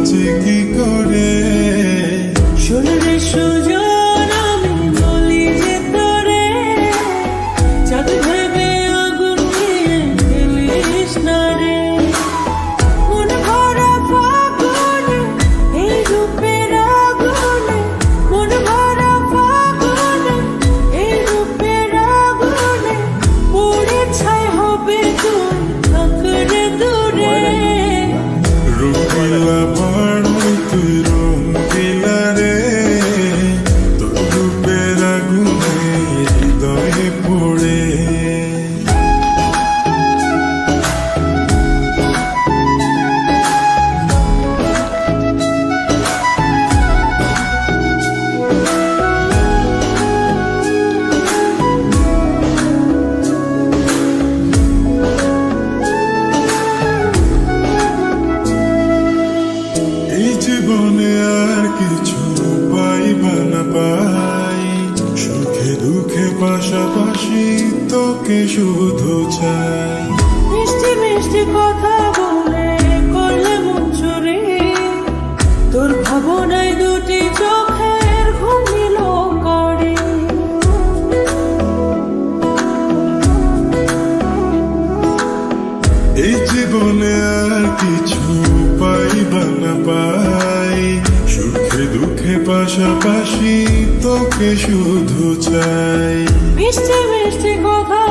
হচ্ছে কি করে। শরীরে সুজন আমি বলি যে তোরে, চাঁদ ভেবে আগুন নিয়ে ফেলিস না রে। মন ভরা ফাগুনে এই রূপের আগুনে, মন ভরা ফাগুনে এই রূপের আগুনে, পুড়ে ছাই হবে তুই থাকরে দূরে। রূপিলা বাড়ি তুই রঙিলা রে, তোর রূপের আগুনে হৃদয়ে পড়ে। এই জীবনে আর কিছু পাইবা না পাই, সুখে দুঃখে পাশাপাশি তোকে শুধু চাই। মিষ্টি মিষ্টি কথা বলে করলে মন চুরি, তোর ভাবনায় দুটি চোখের ঘুম নিল করে। এই জীবনে আর কিছু পাইবা না পাই, সুখে দুঃখে পাশাপাশি তোকে শুধু চাই। মিষ্টি মিষ্টি কথা